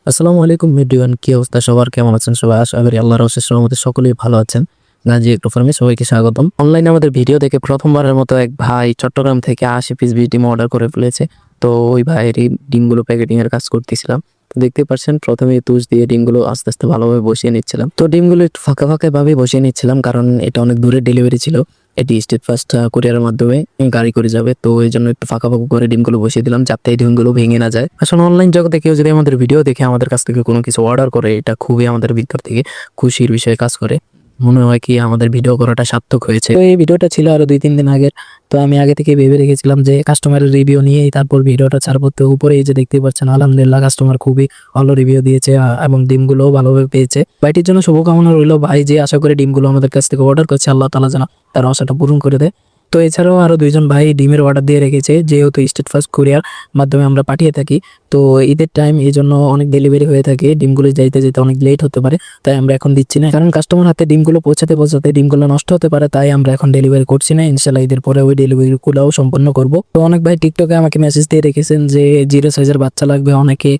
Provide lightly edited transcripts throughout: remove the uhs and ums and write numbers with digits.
আসসালামু আলাইকুম এভরিওয়ান, কি অবস্থা সবার? কেমন আছেন সবাই? আশা করি আল্লাহর অশেষ রহমতে সকলেই ভালো আছেন। গাজী এগ্রো ফার্মে সবাইকে স্বাগতম। অনলাইনে আমাদের ভিডিও দেখে প্রথমবারের মতো এক ভাই চট্টগ্রাম থেকে 80 পিস বিশ ডিম অর্ডার করে ফেলেছে। তো ওই ভাইয়ের এই ডিমগুলো প্যাকেটিং এর কাজ করতেছিলাম। তো দেখতে পাচ্ছেন প্রথমে তুষ দিয়ে ডিমগুলো আস্তে আস্তে ভালোভাবে বসিয়ে নিচ্ছিলাম। তো ডিমগুলো একটু ফাঁকা ফাঁকা ভাবে বসিয়ে নিচ্ছিলাম, কারণ এটা অনেক দূরে ডেলিভারি ছিল। এটি স্টেট ফার্স্ট কুরিয়ারের মাধ্যমে গাড়ি করে যাবে, তো এই জন্য একটু ফাঁকা ফাঁকা করে ডিমগুলো বসিয়ে দিলাম, যাতে এই ডিমগুলো ভেঙে না যায়। আসলে অনলাইন জগতে কেউ যদি আমাদের ভিডিও দেখে আমাদের কাছ থেকে কোনো কিছু অর্ডার করে, এটা খুবই আমাদের ভিতর থেকে খুশির বিষয়ে কাজ করে। মনে হয় কি আমাদের ভিডিও করাটা সার্থক হয়েছে। তো এই ভিডিওটা ছিল আরো 2-3 দিন আগের। তো আমি আগে থেকে ভেবে রেখেছিলাম যে কাস্টমারের রিভিউ নিয়েই তারপর ভিডিওটা ছাড়বো। তো উপরে এই যে দেখতে পাচ্ছেন, আলহামদুলিল্লাহ কাস্টমার খুবই ভালো রিভিউ দিয়েছে এবং ডিমগুলো ভালোভাবে পেয়েছে। ভাইটির জন্য শুভকামনা রইলো। ভাই যে আশা করে ডিমগুলো আমাদের কাছ থেকে অর্ডার করছে, আল্লাহ তাআলা যেন তার আশাটা পূরণ করে দেয়। তো এছাড়াও আরো 2জন ভাই ডিমের অর্ডার দিয়ে রেখেছে, যেহেতু স্টেট ফার্স্ট কুরিয়ার মাধ্যমে আমরা পাঠিয়ে থাকি। তো ঈদের টাইম, এই জন্য অনেক ডেলিভারি হয়ে থাকে, ডিমগুলো যাইতে যেতে অনেক লেট হতে পারে, তাই আমরা এখন দিচ্ছি না। কারণ কাস্টমার হাতে ডিমগুলো পৌঁছাতে পৌঁছাতে ডিমগুলো নষ্ট হতে পারে, তাই আমরা এখন ডেলিভারি করছি না। ইনশাল্লাহ ঈদের পরে ওই ডেলিভারিগুলোও সম্পন্ন করব। তো অনেক ভাই টিকটকে আমাকে মেসেজ দিয়ে রেখেছেন যে 0 সাইজের বাচ্চা লাগবে, অনেকে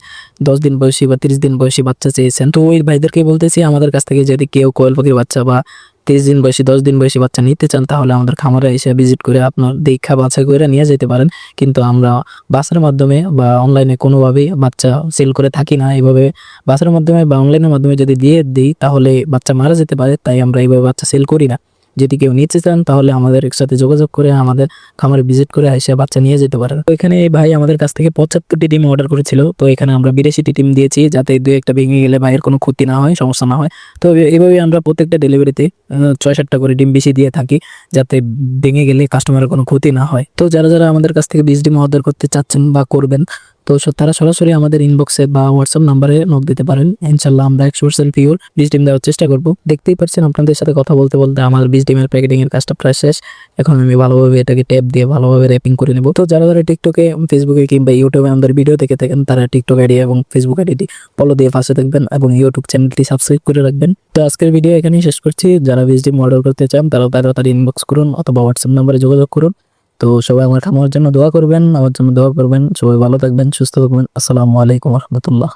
10 দিন বয়সী বা 30 দিন বয়সী বাচ্চা চেয়েছেন। তো ওই ভাইদেরকে বলতেছি, আমাদের কাছ থেকে যদি কেউ কোয়েল পাখির বাচ্চা বা 30 দিন বয়সী 10 দিন বয়সী বাচ্চা নিতে চান, তাহলে আমাদের খামারে এসে ভিজিট করে আপনার দেখা বাছাই করে নিয়ে যেতে পারেন। কিন্তু আমরা বাসের মাধ্যমে বা অনলাইনে কোনোভাবেই বাচ্চা সেল করে থাকি না। এইভাবে বাসের মাধ্যমে বা অনলাইনের মাধ্যমে যদি দিয়ে দিই, তাহলে বাচ্চা মারা যেতে পারে, তাই আমরা এইভাবে বাচ্চা সেল করি না। যদি কেউ নিতে চান, তাহলে আমাদের একসাথে যোগাযোগ করে আমাদের খামারে ভিজিট করে এসে বাচ্চা নিয়ে যেতে পারেন। তো এখানে এই ভাই আমাদের কাছ থেকে 75টি ডিম অর্ডার করেছিল। তো এখানে আমরা 82টি ডিম দিয়েছি, যাতে 2-1টা ভেঙে গেলে ভাইয়ের কোনো ক্ষতি না হয়, সমস্যা না হয়। তো এইভাবে আমরা প্রত্যেকটা ডেলিভারিতে 6-7টা করে ডিম বেশি দিয়ে থাকি, যাতে ভেঙে গেলে কাস্টমারের কোনো ক্ষতি না হয়। তো যারা যারা আমাদের কাছ থেকে 20 ডিম অর্ডার করতে চাচ্ছেন বা করবেন, তো তারা সরাসরি আমাদের ইনবক্সে বা হোয়াটসঅ্যাপ নাম্বারে নক দিতে পারেন। ইনশাল্লাহ আমরা 100% পিওর 20 ডিম দেওয়ার চেষ্টা করব। দেখতেই পাচ্ছেন, আপনাদের সাথে কথা বলতে বলতে আমার 20 ডিমের প্যাকেটিং এর কাজটা প্রায় শেষ। এখন আমি ভালোভাবে এটাকে ট্যাপ দিয়ে ভালোভাবে র্যাপিং করে নেব। তো যারা যারা টিকটকে, ফেসবুকে কিংবা ইউটিউবে আমাদের ভিডিও দেখে থাকেন, তারা টিকটক আইডি এবং ফেসবুক আইডিটি ফলো দিয়ে পাশে থাকবেন এবং ইউটিউব চ্যানেলটি সাবস্ক্রাইব করে রাখবেন। তো আজকের ভিডিও এখানেই শেষ করছি। যারা 20 ডিম অর্ডার করতে চান, তারা তাড়াতাড়ি ইনবক্স করুন অথবা হোয়াটসঅ্যাপ নাম্বারে যোগাযোগ করুন। তো সবাই আমার খামার জন্য দোয়া করবেন, আমার জন্য দোয়া করবেন। সবাই ভালো থাকবেন, সুস্থ থাকবেন। আসসালামু আলাইকুম রহমতুল্লাহ।